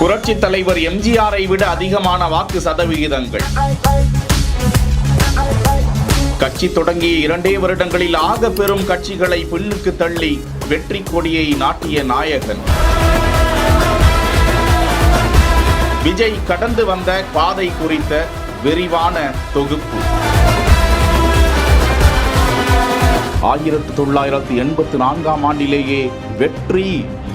புரட்சி தலைவர் எம்ஜிஆரை விட அதிகமான வாக்கு சதவிகிதங்கள். கட்சி தொடங்கிய 2 வருடங்களில் ஆக பெரும் கட்சிகளை பின்னுக்கு தள்ளி வெற்றி கொடியை நாட்டிய நாயகன். விஜய் கடந்து வந்த பாதை குறித்த விரிவான தொகுப்பு. 1984ஆம் ஆண்டிலேயே வெற்றி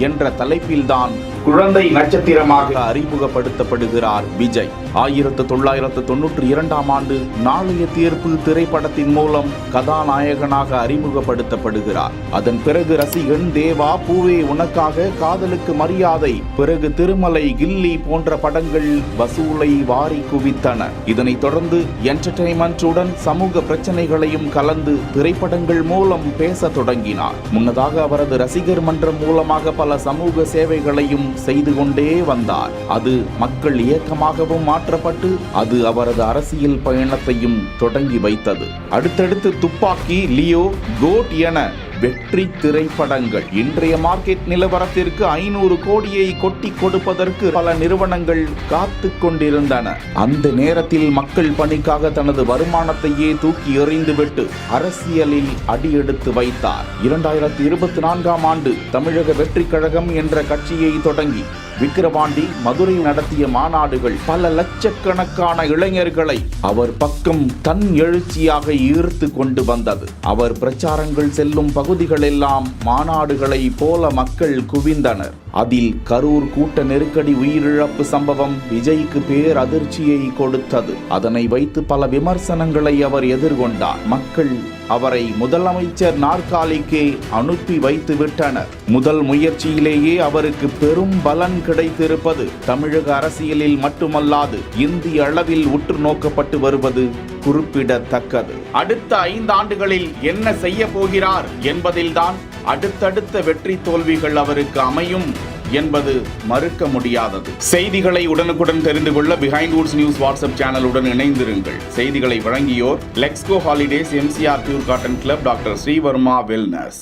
என்ற தலைப்பில்தான் குழந்தை நட்சத்திரமாக அறிமுகப்படுத்தப்படுகிறார் விஜய். 1992ஆம் ஆண்டு நாளைய தீர்ப்பு திரைப்படத்தின் மூலம் கதாநாயகனாக அறிமுகப்படுத்தப்படுகிறார். அதன் பிறகு ரசிகன், தேவா, பூவே உனக்காக, காதலுக்கு மரியாதை, பிறகு திருமலை, கில்லி போன்ற படங்கள் வசூலை வாரி குவித்தன. இதனைத் தொடர்ந்து என்டர்டெயின்மென்ட்டுடன் சமூக பிரச்சனைகளையும் கலந்து திரைப்படங்கள் மூலம் பேச தொடங்கினார். முன்னதாக அவரது ரசிகர் மன்றம் மூலமாக பல சமூக சேவைகளையும் செய்து கொண்டே வந்தார். அது மக்கள் இயக்கமாகவும் மாற்றப்பட்டு அது அவரது அரசியல் பயணத்தையும் தொடங்கி வைத்தது. அடுத்தடுத்து துப்பாக்கி, லியோ, கோட் என வெற்றி திரைப்படங்கள். இன்றைய மார்க்கெட் நிலவரத்திற்கு 500 கோடியை கொட்டி கொடுப்பதற்கு பல நிறுவனங்கள் காத்து கொண்டிருந்தன. அந்த நேரத்தில் மக்கள் பணிக்காக தனது வருமானத்தையே தூக்கி எறிந்துவிட்டு அரசியலில் அடியெடுத்து வைத்தார். 2024ஆம் ஆண்டு தமிழக வெற்றி கழகம் என்ற கட்சியை தொடங்கி விக்கிரவாண்டி, மதுரை நடத்திய மாநாடுகள் பல லட்சக்கணக்கான இளைஞர்களை அவர் பக்கம் தன் எழுச்சியாக ஈர்த்து கொண்டு வந்தது. அவர் பிரச்சாரங்கள் செல்லும் பகுதிகளெல்லாம் மாநாடுகளை போல மக்கள் குவிந்தனர். அதில் கரூர் கூட்ட நெருக்கடி உயிரிழப்பு சம்பவம் விஜய்க்கு பேர் அதிர்ச்சியை கொடுத்தது. அதனை வைத்து பல விமர்சனங்களை அவர் எதிர்கொண்டார். மக்கள் அவரை முதலமைச்சர் நாற்காலிக்கே அனுப்பி வைத்து விட்டனர். முதல் முயற்சியிலேயே அவருக்கு பெரும் பலன் கிடைத்திருப்பது தமிழக அரசியலில் மட்டுமல்லாது இந்திய அளவில் உற்று நோக்கப்பட்டு வருவது குறிப்பிடத்தக்கது. அடுத்த 5 ஆண்டுகளில் என்ன செய்ய போகிறார் என்பதில்தான் அடுத்தடுத்த வெற்றி தோல்விகள் அவருக்கு அமையும் என்பது மறுக்க முடியாதது. செய்திகளை உடனுக்குடன் தெரிந்து கொள்ள பிஹைண்ட் வுட்ஸ் நியூஸ் வாட்ஸ்அப் சேனலுடன் இணைந்திருங்கள். செய்திகளை வழங்கியோர் Lexco holidays, MCR pure cotton club, doctor Srivarma wellness.